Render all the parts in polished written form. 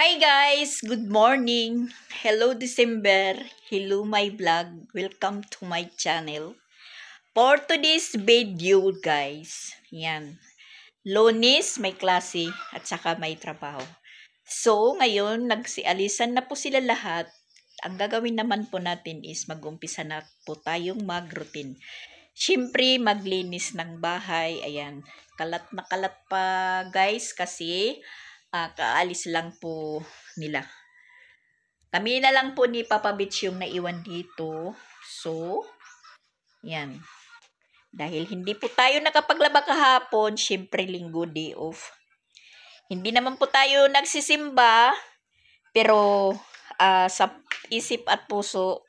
Hi guys! Good morning! Hello December! Hello my vlog! Welcome to my channel. For today's video guys, yan. Lunes may klase at saka may trabaho. So ngayon nagsialisan na po sila lahat. Ang gagawin naman po natin is mag-umpisa na po tayong mag-routine. Siyempre maglinis ng bahay. Ayan. Kalat na kalat pa guys kasi kaalis lang po nila. Kami na lang po ni Papa Beach yung naiwan dito. So, yan. Dahil hindi po tayo nakapaglaba kahapon, syempre linggo day off. Hindi naman po tayo nagsisimba, pero sa isip at puso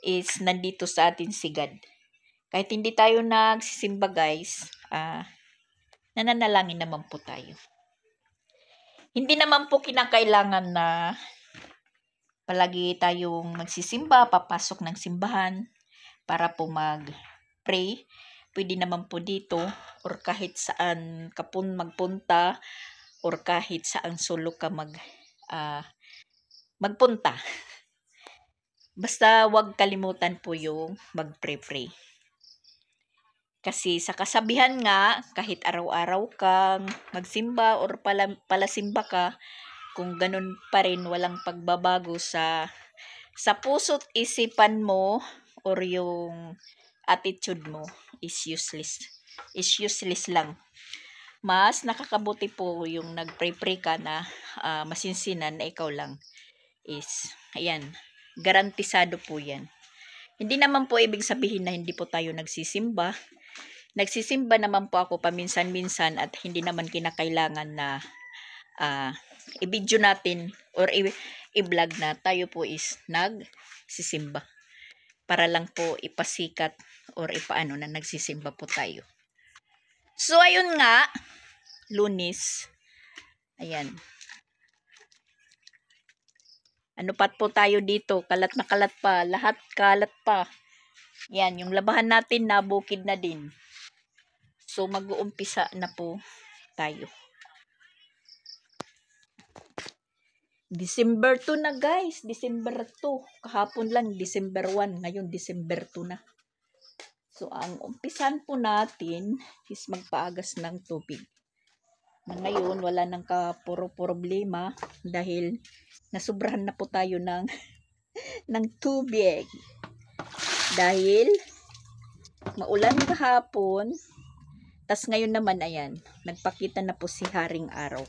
is nandito sa atin si God. Kahit hindi tayo nagsisimba guys, nananalangin naman po tayo. Hindi naman po kinakailangan na palagi tayong magsisimba, papasok ng simbahan para po mag-pray. Pwede naman po dito or kahit saan ka po magpunta or kahit saan solo ka magpunta. Basta wag kalimutan po yung mag-pray-pray. Kasi sa kasabihan nga, kahit araw-araw kang magsimba or palasimba ka, kung ganun pa rin walang pagbabago sa puso't isipan mo or yung attitude mo is useless. Is useless lang. Mas nakakabuti po yung nagpray-pray ka na masinsinan na ikaw lang is, ayan, garantisado po yan. Hindi naman po ibig sabihin na hindi po tayo nagsisimba. Nagsisimba naman po ako paminsan-minsan at hindi naman kinakailangan na i-video natin or i-vlog na tayo po is nagsisimba. Para lang po ipasikat or ipaano na nagsisimba po tayo. So, ayun nga, Lunes. Ayan. Ano pa po tayo dito? Kalat na kalat pa. Lahat kalat pa. Yan, yung labahan natin nabukid na din. So, mag-uumpisa na po tayo. December 2 na guys. December 2. Kahapon lang, December 1. Ngayon, December 2 na. So, ang umpisan po natin is magpaagas ng tubig. Na ngayon, wala nang kapuro problema dahil nasubrahan na po tayo ng, ng tubig. Dahil maulan kahapon. Tas ngayon naman, ayan, nagpakita na po si Haring Araw.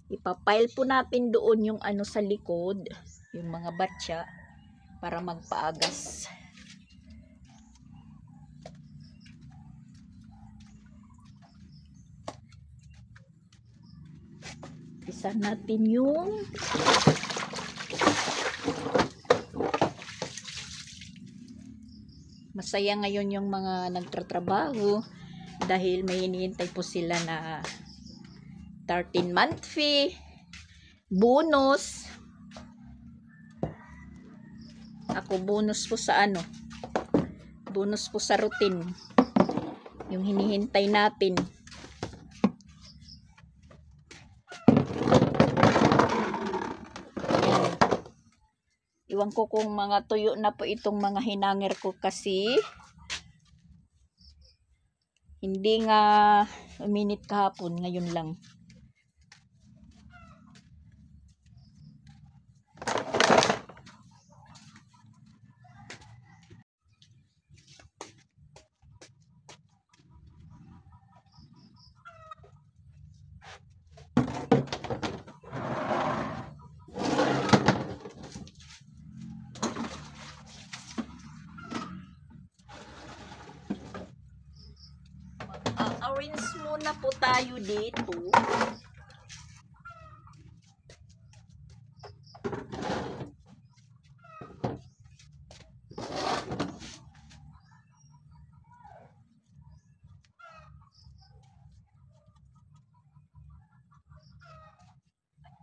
Ipapile po natin doon yung ano sa likod, yung mga batya, para magpaagas. Isa natin yung masaya ngayon yung mga nagtatrabaho dahil may hinihintay po sila na 13-month fee, bonus. Ako bonus po sa ano, bonus po sa routine, yung hinihintay natin. Iwan ko kung mga tuyo na po itong mga hinanger ko kasi hindi nga uminit kahapon, ngayon lang. Arrange muna po tayo dito.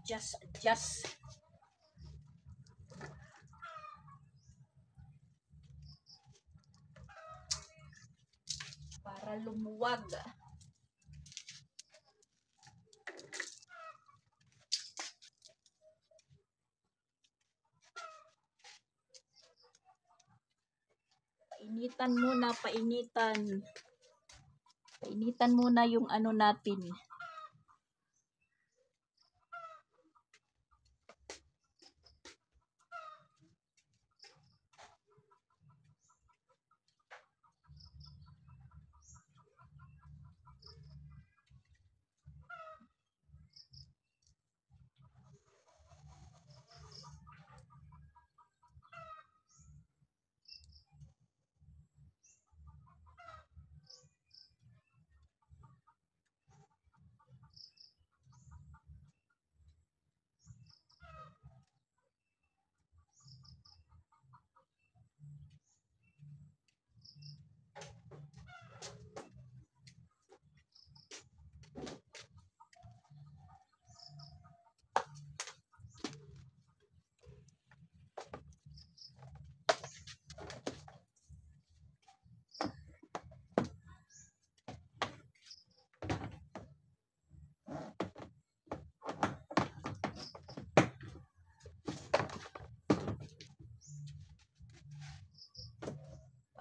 Adjust. Para lumuwag. Painitan muna, painitan. Painitan muna yung ano natin.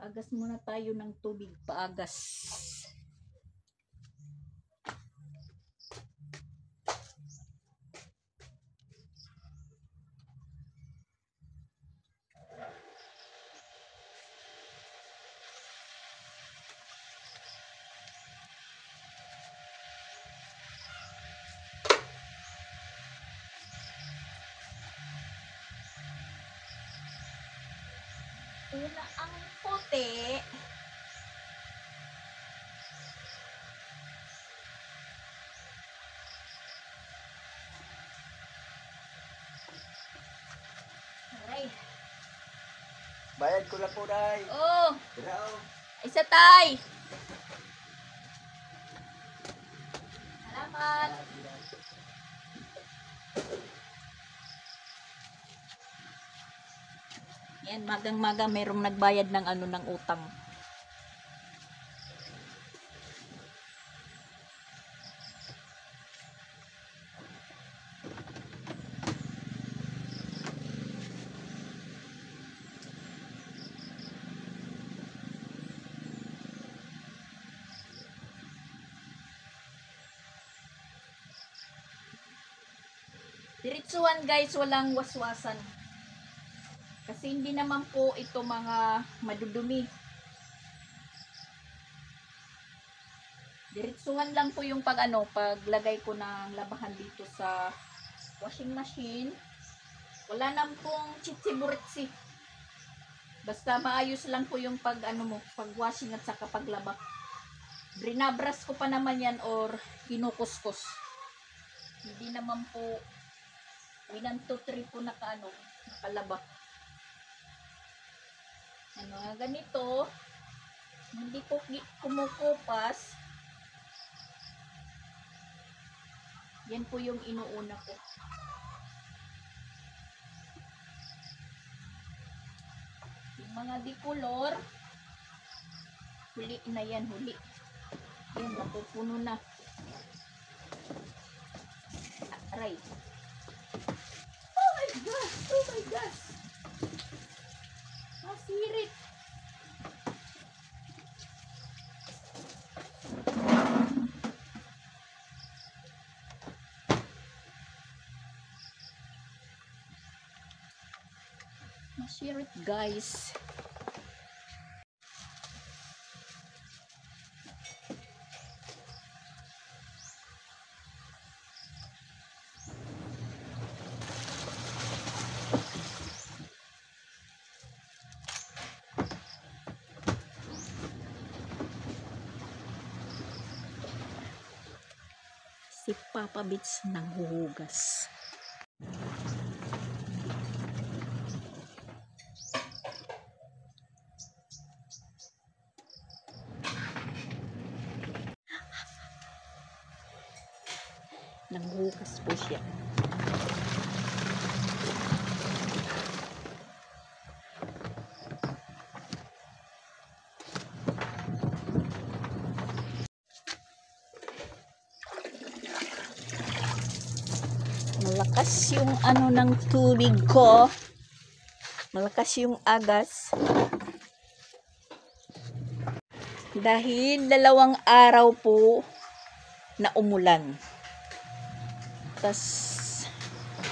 Paagas muna tayo ng tubig, paagas. Una ang puti. Aray. Bayad ko lang po, Day. Oh, Hello. isa tay. Salamat. Yan, magang-maga merong nagbayad ng ano ng utang. Diretsuhan guys, walang waswasan. Kasi hindi naman po ito mga madudumi. Diretsuhan lang po yung paglagay ko ng labahan dito sa washing machine. Wala nang pong chichiburitsi. Basta maayos lang po yung pag-washing at saka paglaba. Brinabras ko pa naman yan or kinukuskus. Hindi naman po 1, 2, 3 po nakalaba. Ganito, hindi po kumukupas. Yan po yung inuuna ko. Yung mga dikolor, huli na yan, huli. Yan, napupuno na. Aray. Oh my gosh! Oh my gosh! Masirit! Masirit guys! Si Papa Bits nanghuhugas. Nanghuhugas po siya. Malakas yung ng tubig ko. Malakas yung agas. Dahil 2 araw po na umulan. Tas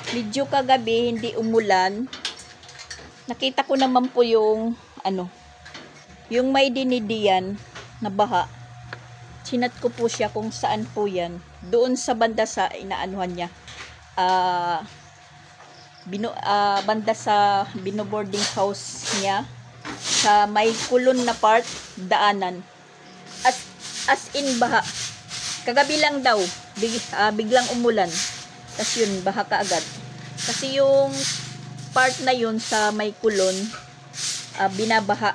medyo kagabi hindi umulan. Nakita ko naman po yung yung may dinidiyan na baha. Chinat ko po siya kung saan po yan. Doon sa banda sa inaanuhan niya. Banda sa binoboarding house niya. Sa may kulon na part, daanan. As in baha. Kagabi lang daw, biglang umulan. Tapos yun, baha kaagad. Kasi yung part na yun sa may kulon, binabaha.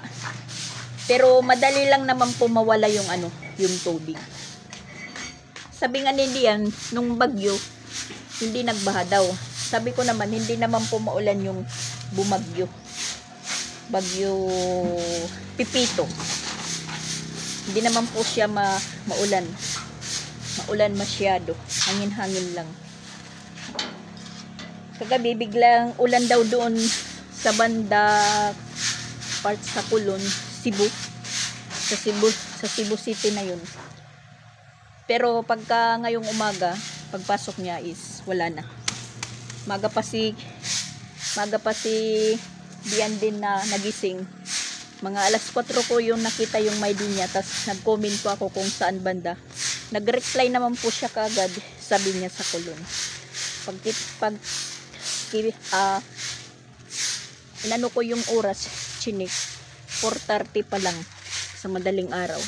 Pero madali lang naman po mawala yung yung tubig. Sabi nga nila yan, nung bagyo, hindi nagbaha daw. Sabi ko naman, hindi naman po maulan yung bumagyo. Bagyo Pipito. Hindi naman po siya maulan. Maulan masyado. Hangin-hangin lang. Kagabi biglang ulan daw doon sa banda part sa Kulon, Cebu. Sa Cebu City na yun. Pero pagka ngayong umaga, pagpasok niya is wala na. Maga pa si diyan din na nagising. Mga alas 4 ko yung nakita yung may dinya. Tapos nag-comment po ako kung saan banda. Nag-reply naman po siya kaagad. Sabi niya sa Kulon. Inano ko yung oras, chinik. 4:30 pa lang sa madaling araw.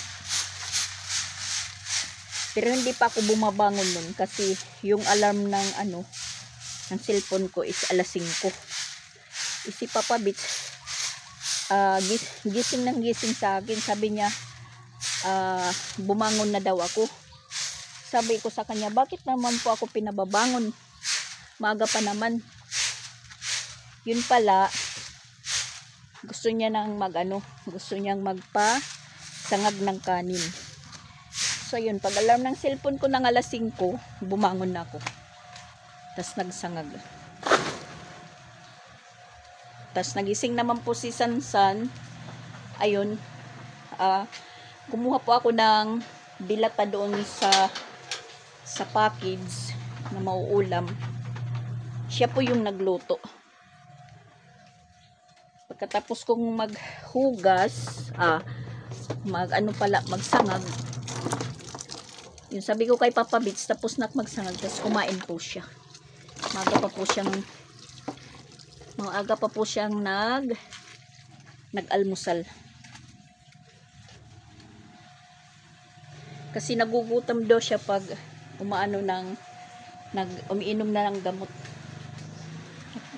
Pero hindi pa ako bumabangon nun kasi yung alarm ng ng cellphone ko is alas 5. Si Papa Bits gising sa akin. Sabi niya bumangon na daw ako. Sabi ko sa kanya, bakit naman po ako pinababangon? Maaga pa naman. Yun pala, gusto niya nang gusto niyang magpa-sangag ng kanin. So yun, pag alarm ng cellphone ko ng alas 5, bumangon na ako. Tas nagsangag. Tas nagising naman po si Sansan. Ayun, kumuha po ako ng dilata doon sa package na mauulam. Siya po yung nagluto. Pagkatapos kong maghugas, magsangag. Yung sabi ko kay Papa Bits, tapos na magsangag, tapos kumain po siya. Maaga pa po siyang nag-almusal. Kasi nagugutom daw siya pag umiinom na ng gamot.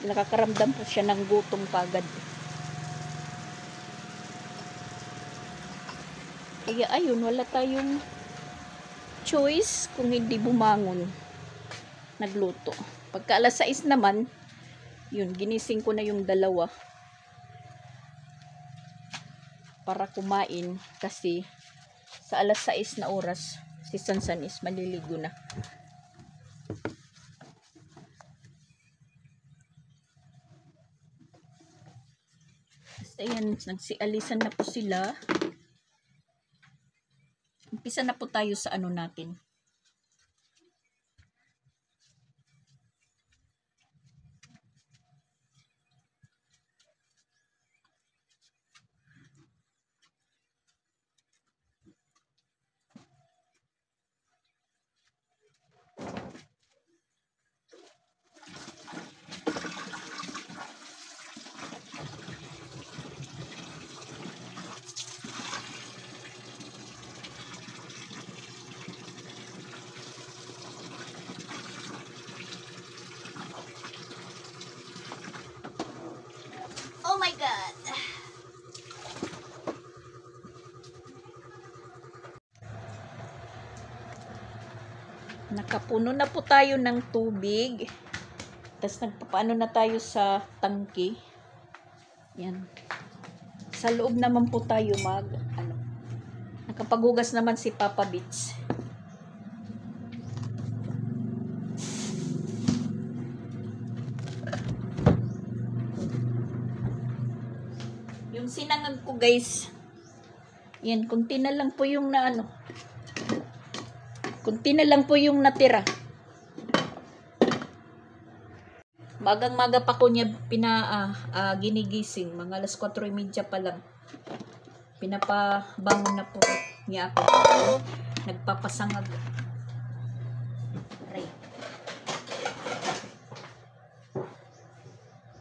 Nakakaramdam po siya ng gutom kagad. Kaya ayun, wala tayong choice kung hindi bumangon nagluto. Pagka alas 6 naman, yun, ginising ko na yung 2 para kumain kasi sa alas 6 na oras si Sansan is maliligo na. Ayan, nagsialisan na po sila. Umpisa na po tayo sa natin. Oh my God! Nakapuno na po tayo ng tubig. Tapos nagpapaano na tayo sa tangke. Yan. Sa loob naman po tayo nakapaghugas naman si Papa Bits. Yung sinangag ko guys, Yan, kunti na lang po yung na ano. Kunti na lang po yung natira. Magang-maga pa ko niya ginigising. Mga alas 4:30 pa lang. Pinapabangon na po niya ako. Nagpapasangag. Aray.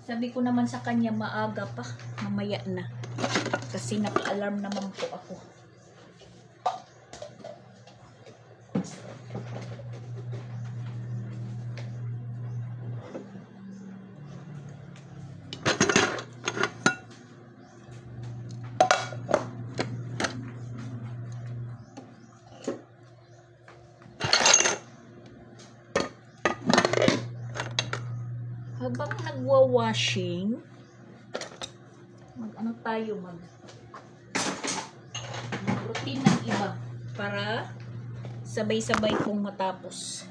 Sabi ko naman sa kanya, maaga pa. Mamaya na. Kasi naka-alarm naman po ako. Habang nagwa-washing, mag-ano tayo, routine ng iba para sabay-sabay kong matapos.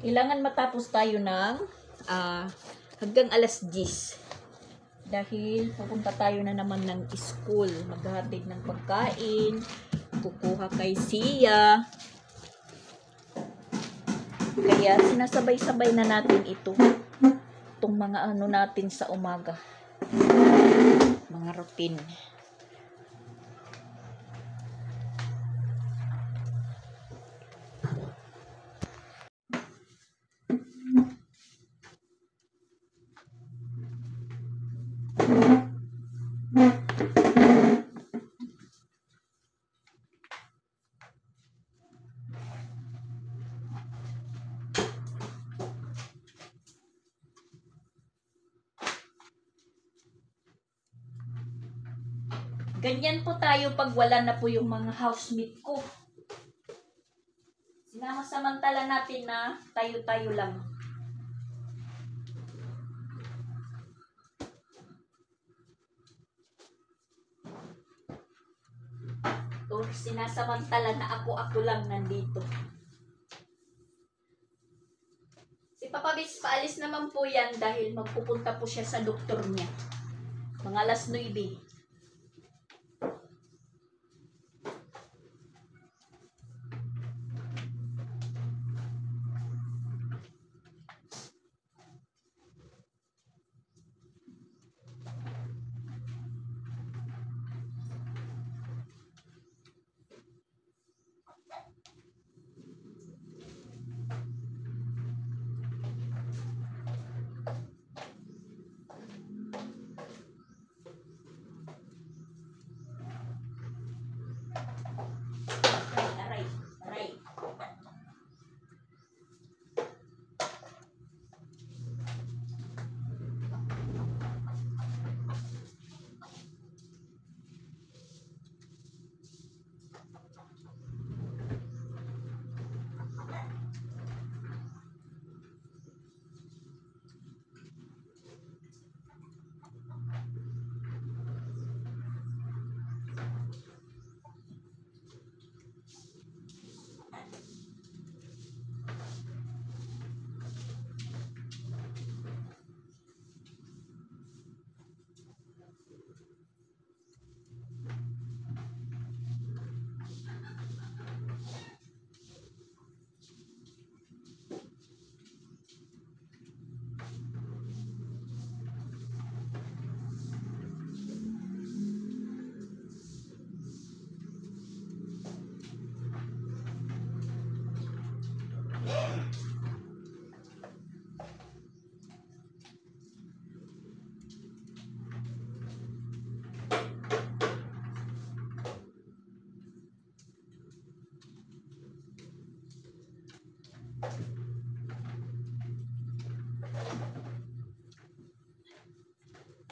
Kailangan matapos tayo ng hanggang alas 10. Dahil pupunta tayo na naman ng school. Maghahatid ng pagkain. Kukuha kay Sia. Kaya sinasabay-sabay na natin ito. Itong mga ano natin sa umaga. Mga routine. Ganyan po tayo pag wala na po yung mga housemate ko. Sinamasamantala natin na tayo-tayo lang. O sinasamantala na ako lang nandito. Si Papa Bits paalis naman po yan dahil magpupunta po siya sa doktor niya. Mga alas 9.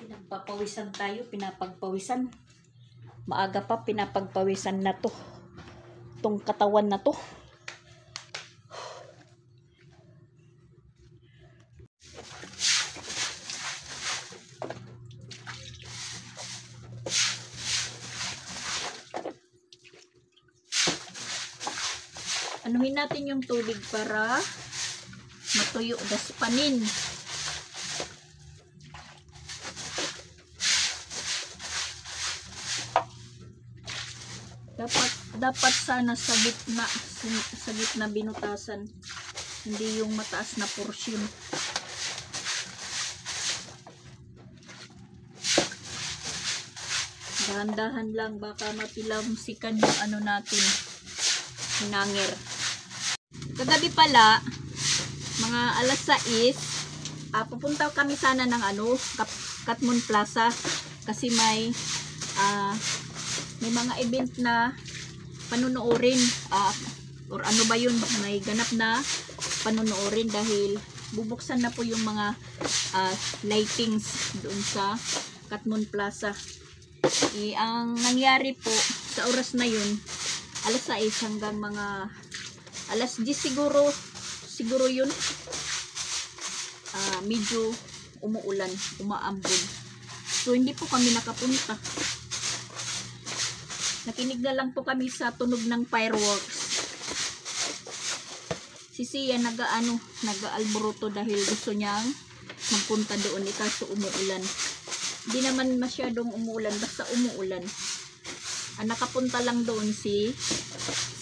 Pinagpapawisan tayo, pinapagpawisan. Maaga pa pinapagpawisan na to. Tong katawan na to. Anuhin natin yung tubig para matuyo das panin. Dapat sana sa gitna binutasan, hindi yung mataas na porsyon. Dahan-dahan lang, baka mapilamsikan yung ano natin, hinangir. Kagabi pala, mga alas 6, pupunta kami sana ng Katmon Plaza kasi may mga event na panunuorin, or ano ba yun, may ganap na panunuorin dahil bubuksan na po yung mga lightings doon sa Katmon Plaza. Ang nangyari po sa oras na yun, alas 6 hanggang mga alas 10 siguro yun, medyo umuulan, umaambon. So hindi po kami nakapunta. Nakinig na lang po kami sa tunog ng fireworks. Si Sia nag-aalboroto dahil gusto niyang magpunta doon, kaso umuulan. Hindi naman masyadong umuulan, basta umuulan. Nakapunta lang doon si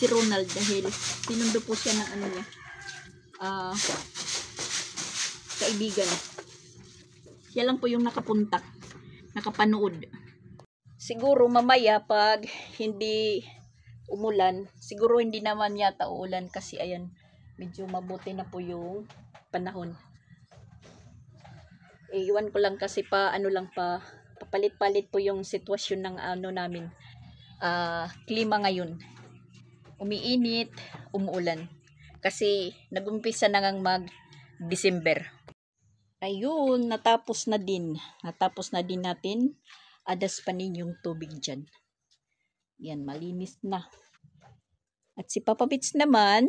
Ronald dahil sinundo po siya ng kaibigan. Siya lang po yung nakapunta, nakapanood. Siguro mamaya pag hindi umulan, siguro hindi naman yata uulan kasi ayan, medyo mabuti na po yung panahon. Iwan ko lang kasi papalit-palit po yung sitwasyon ng namin. Klima ngayon. Umiinit, umuulan. Kasi nagumpisa na ngang mag-December. Ayun, natapos na din. Natapos na din natin. Adas panin yung tubig dyan. Yan, malinis na. At si Papa Bits naman,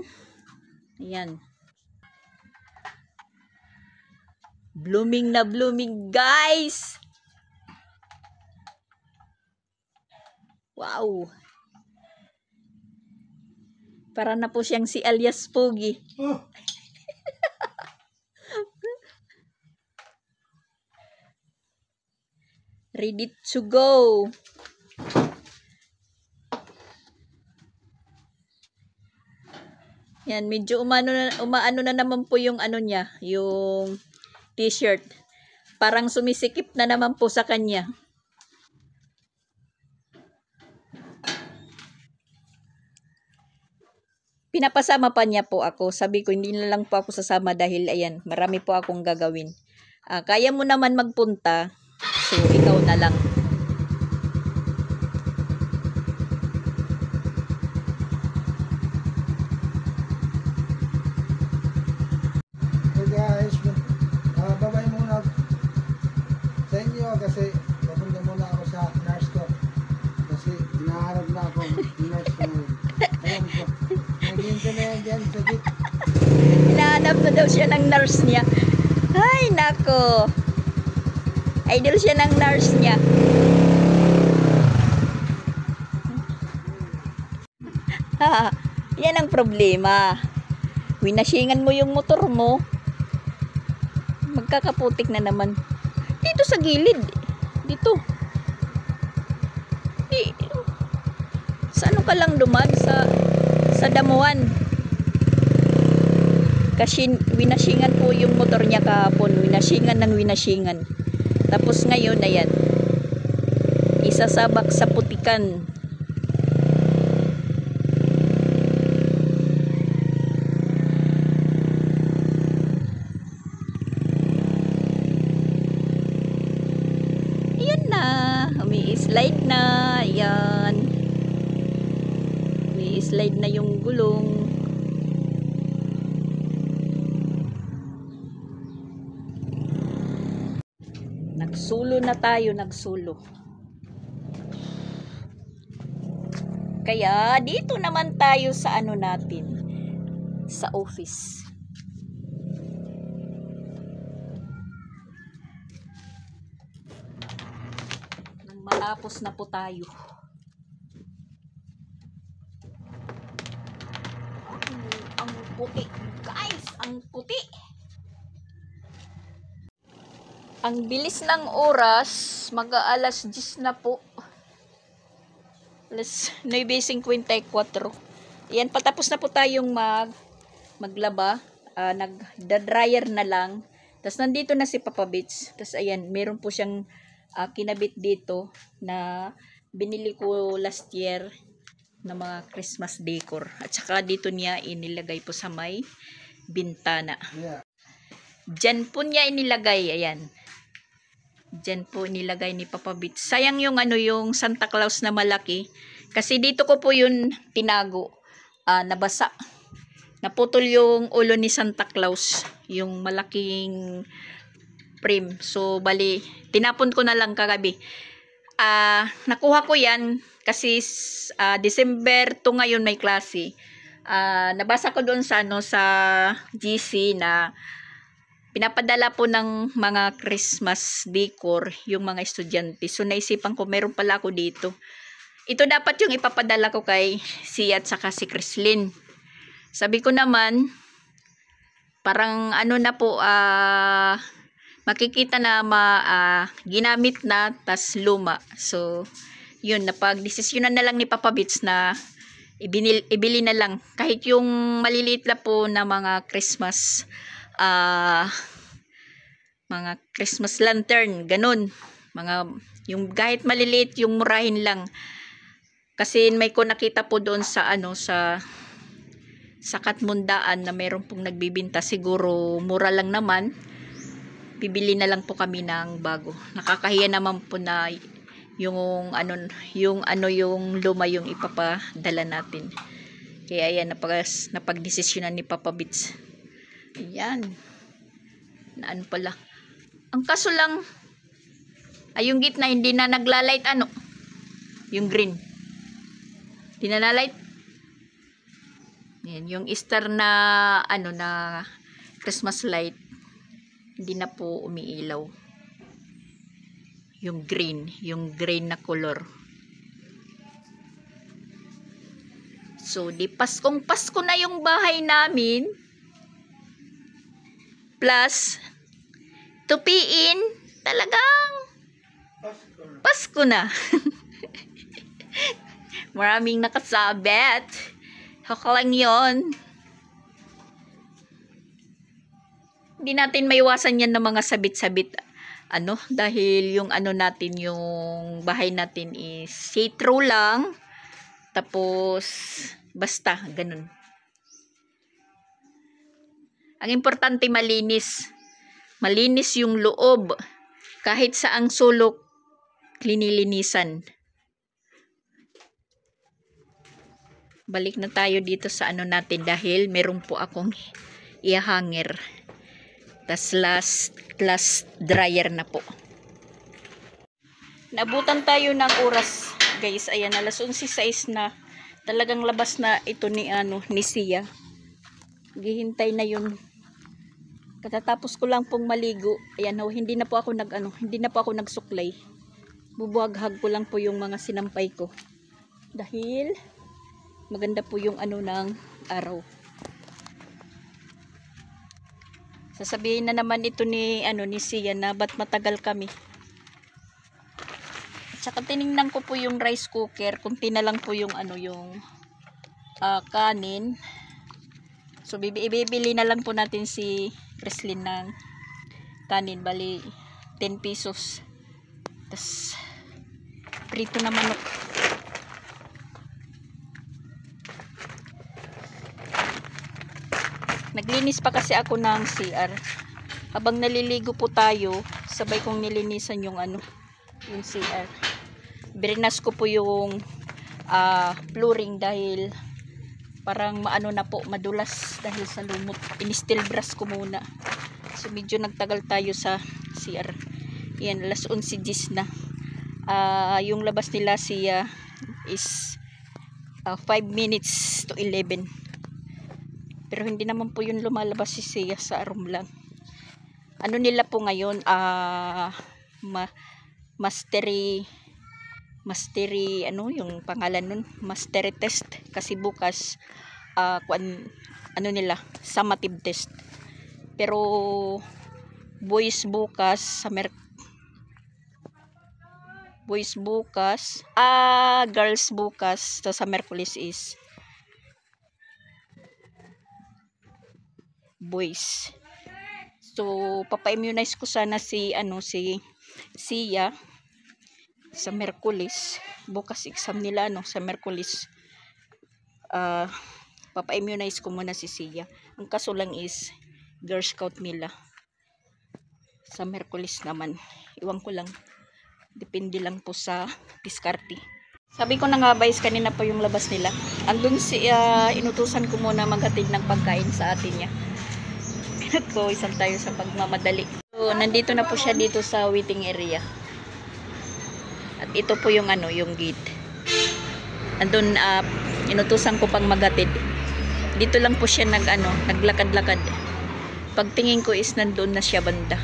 ayan. Blooming na blooming, guys! Wow! Para na po siyang si alias Pogi. Ready to go. Yan, medyo umaano na naman po yung niya, yung t-shirt. Parang sumisikip na naman po sa kanya. Pinapasama pa niya po ako. Sabi ko, hindi na lang po ako sasama dahil ayan, marami po akong gagawin. Kaya mo naman magpunta. So, ikaw na lang. So guys, babay muna sa inyo kasi papunta muna ako sa nurse ko. Kasi hinaharap na ako nurse ko ngayon. Ayan po. Naghihintay na yan dyan sa gate. Hinahanap na daw siya ng nurse niya. Ay, nako. Idol siya ng nurse niya. Yan ang problema. Winasingan mo yung motor mo. Magkakaputik na naman. Dito sa gilid. Dito. Sa ano ka lang dumag? Sa damuhan. Kasi winasingan po yung motor niya kahapon. Winasingan ng winasingan. Tapos ngayon, ayan, isasabak sa putikan. Ayan na, umi-slide na, ayan. Umi-slide na yung gulong. na tayo nagsulo. Kaya dito naman tayo sa ano natin, sa office. Nang matapos na po tayo. Ang puti, guys, ang puti. Ang bilis ng oras, mag-aalas 10 na po. Alas 9:54. Ayan, patapos na po tayong maglaba. Nagda-dryer na lang. Tapos nandito na si Papa Bits. Tapos ayan, meron po siyang kinabit dito na binili ko last year na mga Christmas decor. At saka dito niya inilagay po sa may bintana. Yeah. Diyan po niya inilagay. Ayan. Diyan po nilagay ni Papa Bits. Sayang yung yung Santa Claus na malaki. Kasi dito ko po yun tinago. Nabasa. Naputol yung ulo ni Santa Claus. Yung malaking frame. So, bali, tinapon ko na lang kagabi. Nakuha ko yan kasi December to ngayon may klase. Nabasa ko doon sa GC na pinapadala po ng mga Christmas decor yung mga estudyante. So, naisipan ko, meron pala ako dito. Ito dapat yung ipapadala ko kay Sia at saka si Chrislyn. Sabi ko naman, parang na po, makikita na ginamit na, tas luma. So, yun, napag-desisyonan na lang ni Papa Bits na ibili na lang. Kahit yung maliliit na po na mga Christmas lantern, ganun. Yung kahit maliliit, yung murahin lang. Kasi may ko nakita po doon sa sa Katmundaan na meron pong nagbibinta, siguro mura lang naman. Bibili na lang po kami ng bago. Nakakahiya naman po na yung luma yung ipapadala natin. Kaya ayan, napagdesisyonan ni Papa Bits. Ayan. Ano pala. Ang kaso lang, yung gitna hindi na naglalight yung green. Hindi na nalight. Yan, yung Easter na na Christmas light hindi na po umiilaw. Yung green na color. So, di Paskong Pasko na yung bahay namin. Plus, tupiin, talagang Pasko na. Maraming nakasabit. Haka lang yun. Hindi natin maiwasan yan ng mga sabit-sabit. Dahil yung natin, yung bahay natin is see-through lang. Tapos, basta, ganun. Ang importante malinis. Malinis yung loob. Kahit saang sulok, linilinisan. Balik na tayo dito sa natin dahil meron po akong ihahanger. Tas last dryer na po. Nabutan tayo ng oras, guys. Ayan, alas 11:06 na. Talagang labas na ito ni Sia. Gihintay na yun. Katatapos ko lang pong maligo. Ayan, hindi na po ako nagsuklay. Bubuhaghag ko lang po yung mga sinampay ko. Dahil maganda po yung ng araw. Sasabihin na naman ito ni Sia na ba't matagal kami. At saka tiningnan ko po yung rice cooker, kunti na lang po yung kanin. So ibibili na lang po natin si Chrislyn ng kanin, bali 10 pesos. Tas prito na manok. Naglinis pa kasi ako ng CR. Habang naliligo po tayo, sabay kong nilinisan yung CR. Birinas ko po yung flooring dahil parang na po, madulas dahil sa lumot. In-steel brush ko muna. So medyo nagtagal tayo sa CR. Yan, alas 11:10 na. Yung labas nila siya is 5 minutes to 11. Pero hindi naman po yun lumalabas si Sia sa room lang. Ano nila po ngayon, mastery, ano yung pangalan nun? Mastery test. Kasi bukas, ano nila, summative test. Pero, boys bukas, girls bukas, sa Merkulis is boys. So, papa-immunize ko sana si Sia sa Merkulis. Bukas exam nila sa Merkulis. Papa-immunize ko muna si Sia. Ang kaso lang is Girl Scout nila. Sa Merkulis naman. Iwan ko lang. Depende lang po sa diskarte. Sabi ko na nga guys, kanina pa yung labas nila. Andun inutusan ko muna maghatid ng pagkain sa atin niya. Pinagpawisan tayo sa pagmamadali. So, nandito na po siya dito sa waiting area. At ito po yung yung gate. Andun, inutusan ko pang maghatid. Dito lang po siya naglakad-lakad. Pagtingin ko is nandun na siya banda.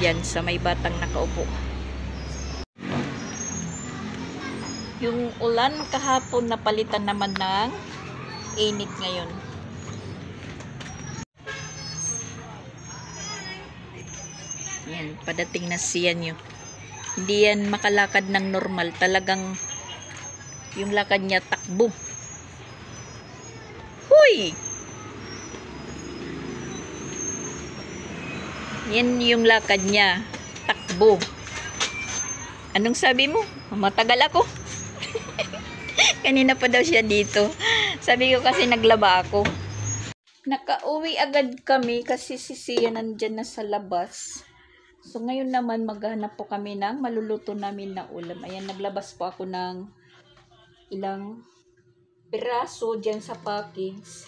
Yan, sa may batang nakaupo. Yung ulan kahapon napalitan naman ng init ngayon. Yan, padating na siya nyo. Hindi yan makalakad ng normal. Talagang yung lakad niya takbo. Huy! Yan yung lakad niya. Takbo. Anong sabi mo? Matagal ako. Kanina pa daw siya dito. Sabi ko kasi naglaba ako. Nakauwi agad kami kasi si Sia nandyan na sa labas. So ngayon naman maghanap po kami ng maluluto namin na ulam. Ayan, naglabas po ako ng ilang piraso dyan sa package.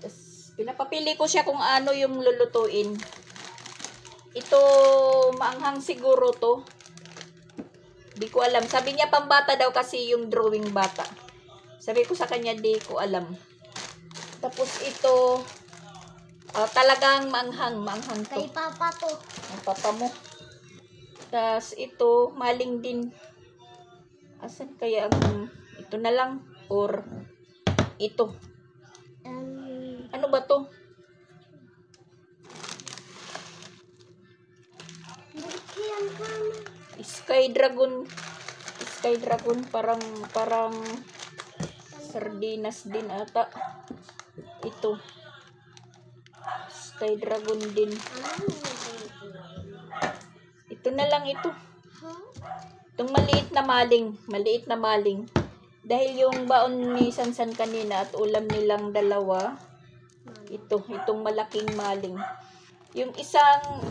Tapos pinapapili ko siya kung ano yung lulutuin. Ito maanghang siguro to. Di ko alam. Sabi niya pambata daw kasi yung drawing bata. Sabi ko sa kanya di ko alam. Tapos ito talagang maanghang to. Kay papa to. Ang papa mo. Tapos ito maling din. Asan kaya ito na lang or ito? Ano ba to? Sky Dragon parang sardinas din ata. Ito Sky Dragon din. Ito na lang ito. Itong maliit na maling. Dahil yung baon ni Sansan kanina at ulam nilang dalawa, itong malaking maling. Yung isang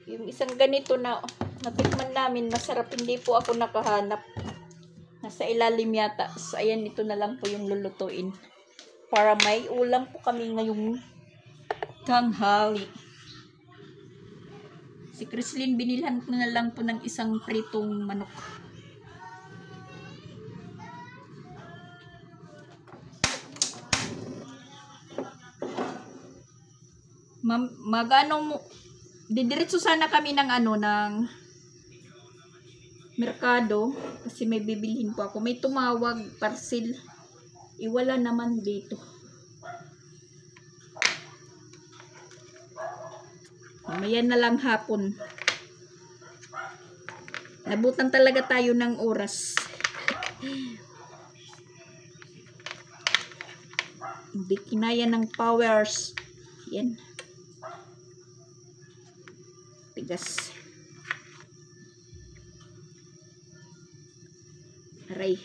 yung isang ganito na natikman namin, masarap, hindi po ako nakahanap. Nasa ilalim yata. So, ayan, ito na lang po yung lulutuin. Para may ulam po kami ngayong tanghali. Si Chrislyn, binilhan ko na lang po ng isang pritong manok. Didiretso sana kami ng ng merkado kasi may bibilhin po ako. May tumawag, parcel. Iwala naman dito. Mamaya na lang hapon. Nabutan talaga tayo ng oras. Hindi kinaya ng powers. Yan. Tigas. Aray.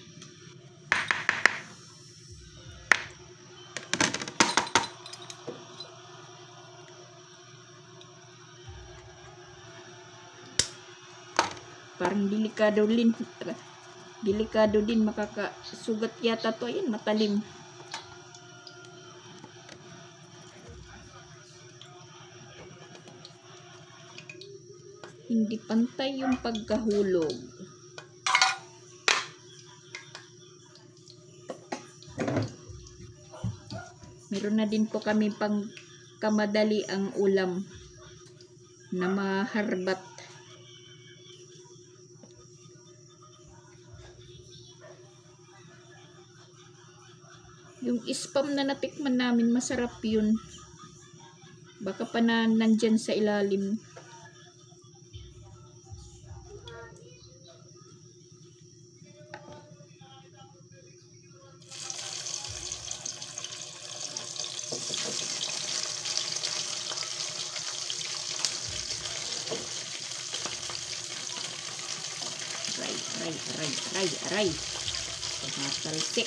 Parang delikado din makakasugat yata to. Ayan, matalim. Hindi pantay yung pagkahulog. Meron na din po kami pang kamadali ang ulam na maharbat. Yung spam na natikman namin, masarap yun. Baka pa na nandyan sa ilalim. Aray. Matalsik.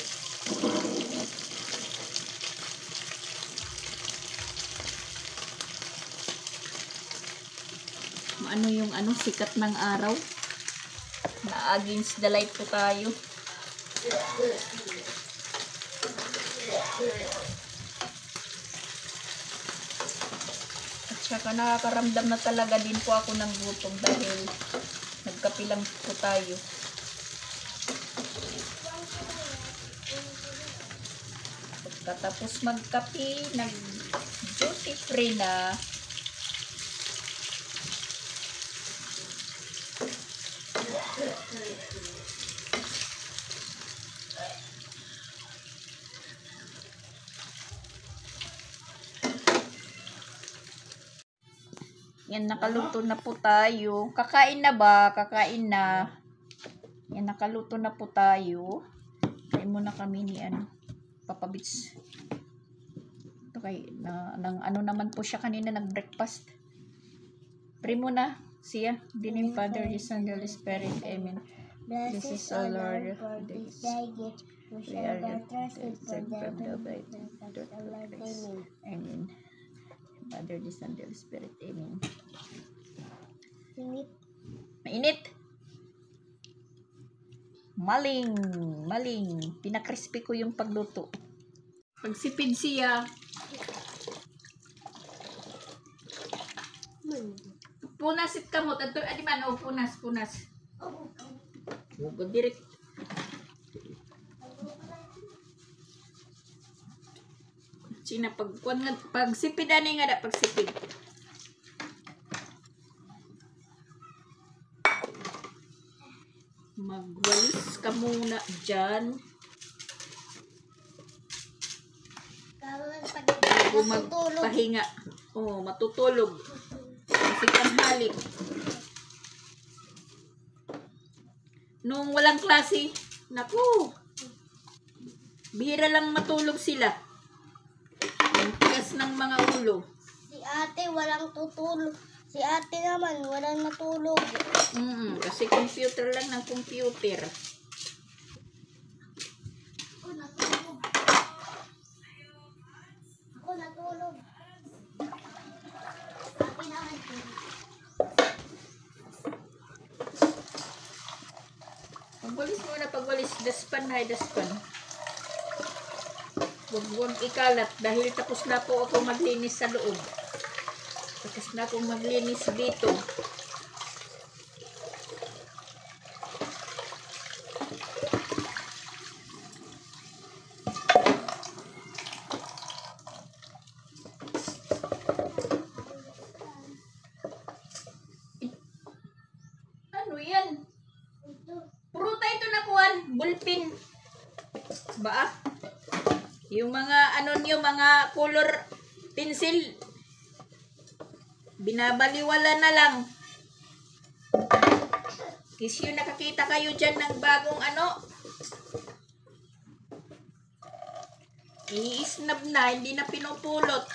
Ano yung sikat ng araw? Na against the light po tayo. At saka nakakaramdam na talaga din po ako ng gutom dahil nagkape lang po tayo. Pagkatapos magkape, nag-duty free na. Yan, nakaluto na po tayo. Kakain na ba? Kakain na. Yan, nakaluto na po tayo. Kain muna kami ni Papa Bits. Ito kay, naman po siya kanina, nag-breakfast. Pray muna siya. Dinim Father, the Son, the Holy Spirit. Amen. This is our Lord. For this day gift, we shall not trusted for the Amen. Father, the Son, the Holy Spirit. Amen. Mainit. Maling. Pinakrispy ko yung pagluto. Pagsipid siya. Punasit kamot. Adi man, punas. Huwag direct. Sina pagsipid ani nga pagsipid. Magwalis ka muna dyan. Bago magpahinga. Matutulog. Kasi tanghali. Nung walang klase, naku, bihira lang matulog sila. Ang tigas ng mga ulo. Si ate walang tutulog. Si ate naman walang natulog. Kasi computer lang ng computer. Ako natulog. Ate naman tulog. Pagwalis, daspan. Huwag ikalat dahil tapos na po ako maglinis sa loob. Tapos na akong maglinis dito. Ano yan? Pruta ito na kuwan. Bulpin. Ba? Yung mga mga color pencil. Binabaliwala na lang. Kasi yung nakakita kayo dyan ng bagong i-snap na, hindi na pinupulot.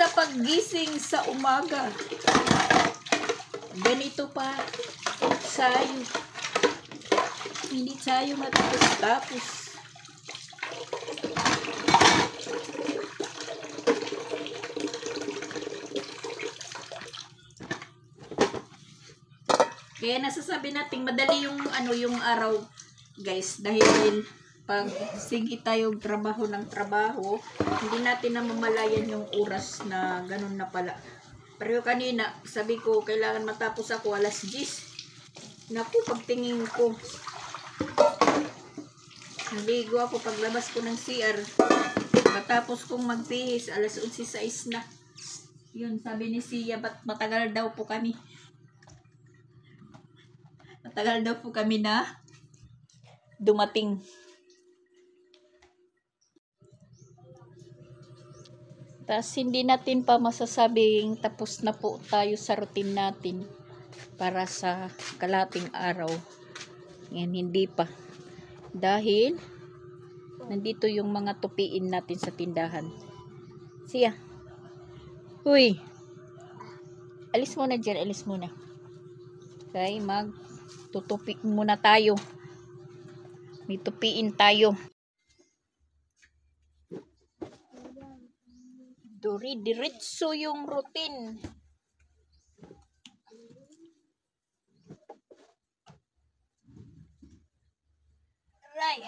sa paggising sa umaga. Ganito pa sayo. Hindi tayo matapos-tapos. Kaya nasasabi natin madali yung yung araw, guys, dahil pag sige tayo trabaho ng trabaho, hindi natin namamalayan yung oras na ganun na pala. Pero kanina, sabi ko kailangan matapos ako alas 10. Naku, pagtingin ko, naligo ako paglabas ko ng CR. Matapos kong magbihis, alas 11:06 na. Yun, sabi ni Sia, ba't matagal daw po kami? Matagal daw po kami na dumating. Tapos hindi natin pa masasabing tapos na po tayo sa routine natin para sa kalating araw. Yan, hindi pa. Dahil nandito yung mga tupiin natin sa tindahan. Siya. Huy. Alis muna dyan, alis muna. Okay, tutupi muna tayo. May tupiin tayo. Diretso yung routine. Right.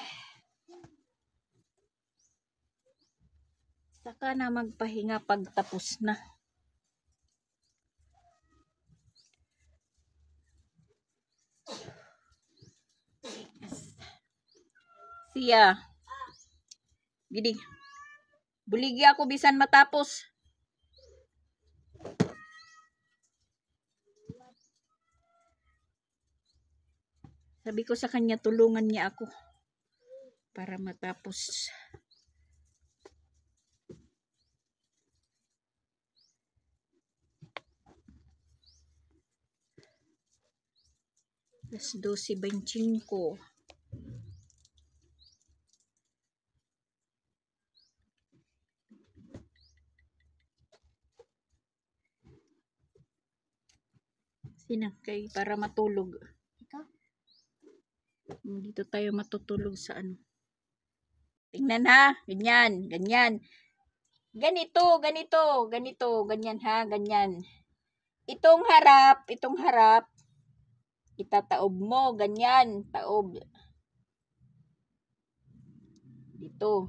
Saka na magpahinga pag tapos na. Siya. Gidi. Buligi ako bisan matapos. Sabi ko sa kanya, tulungan niya ako para matapos. Alas 12:25. Sinakay para matulog. Ikaw? Dito tayo matutulog sa ano. Tingnan ha. Ganyan. Ganyan. Ganito. Ganyan ha. Ganyan. Itong harap. Itataob mo. Ganyan. Taob. Dito.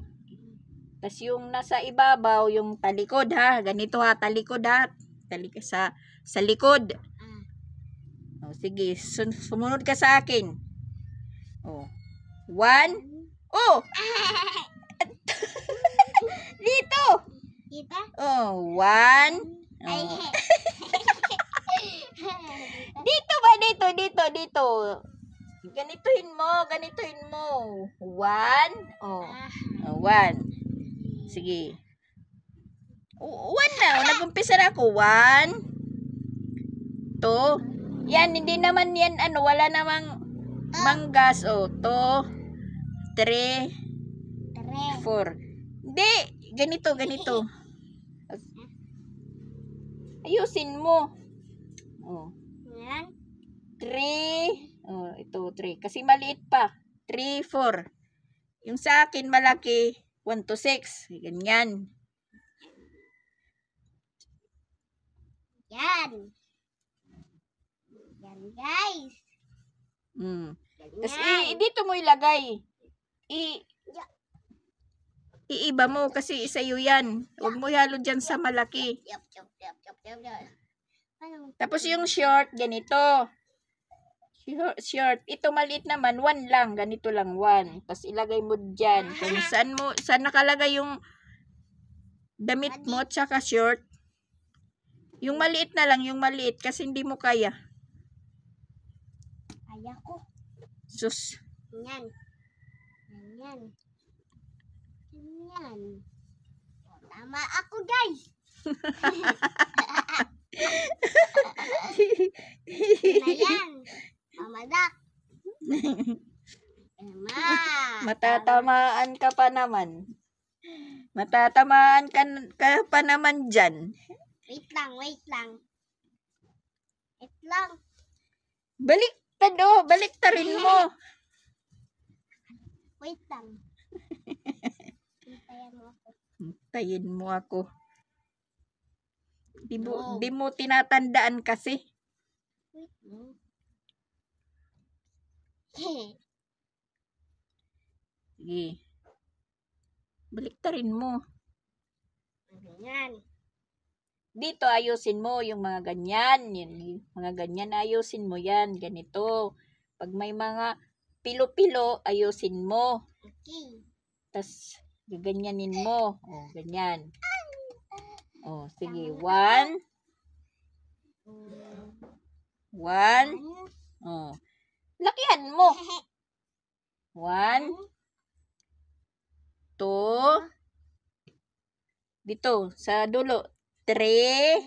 Tapos yung nasa ibabaw, yung talikod ha. Ganito ha. Talikod ha. Sa likod. O, sige, sumunod ka sa akin. Oh. 1. Oh! Dito! Kita? Oh, 1. Ay, Oh. Dito ba? Dito. Ganituhin mo. 1. Oh. 1. Sige. 1 na. Nag-umpisa na ako. 1. 2. Yan, hindi naman yan, wala namang manggas. O, 2, 3, 4. Hindi, ganito. Ayusin mo. O, Yan. 3. O, ito, 3. Kasi maliit pa. 3, 4. Yung sa akin, malaki. 1 to 6. Ganyan. Yan. Yan, guys. Tapos, dito mo ilagay. Iiba mo kasi isayo yan. Huwag mo ihalo dyan sa malaki. Yup. Tapos yung short, ganito. Short. Ito maliit naman, 1 lang. Ganito lang, 1. Tapos ilagay mo dyan. Kung saan nakalagay yung damit mo, tsaka short. Yung maliit na lang, kasi hindi mo kaya. Kaya ko. Sus. Yan. O, tama ako, guys. Yan. Mamadak. Matatamaan ka pa naman. Matatamaan ka pa naman dyan. Wait lang, wait lang. Wait lang. Baliktad oh, baliktarin mo. Wait lang. Hintayan mo ako. Hintayin mo ako. No. Di mo tinatandaan kasi. Wait lang. Sige. Baliktarin mo. Ganyan. Dito ayusin mo yung mga ganyan. Yung mga ganyan ayusin mo yan. Ganito. Pag may mga pilo-pilo, ayusin mo. Okay. Tapos, gaganyanin mo. O, ganyan. O, sige. 1. 1. O. Lakihan mo. 1. 2. Dito, sa dulo. 3.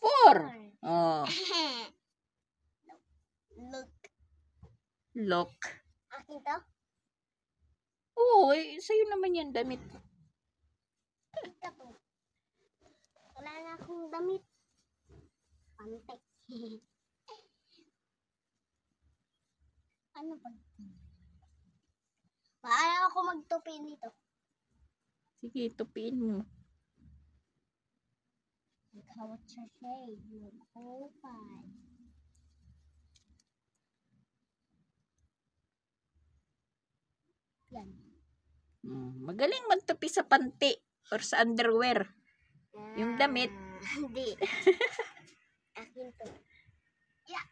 4. O. Look. Look. Akin to? Oo, sa'yo naman yan damit. Ito to. Wala na akong damit. Pantek. Ano ba? Paano ako magtupi nito? Sige, tupiin mo. Ikaw at sa shade. Mag-open. Yan. Magaling magtupi sa panty or sa underwear. Yung damit. Hindi. Akin to. Yeah.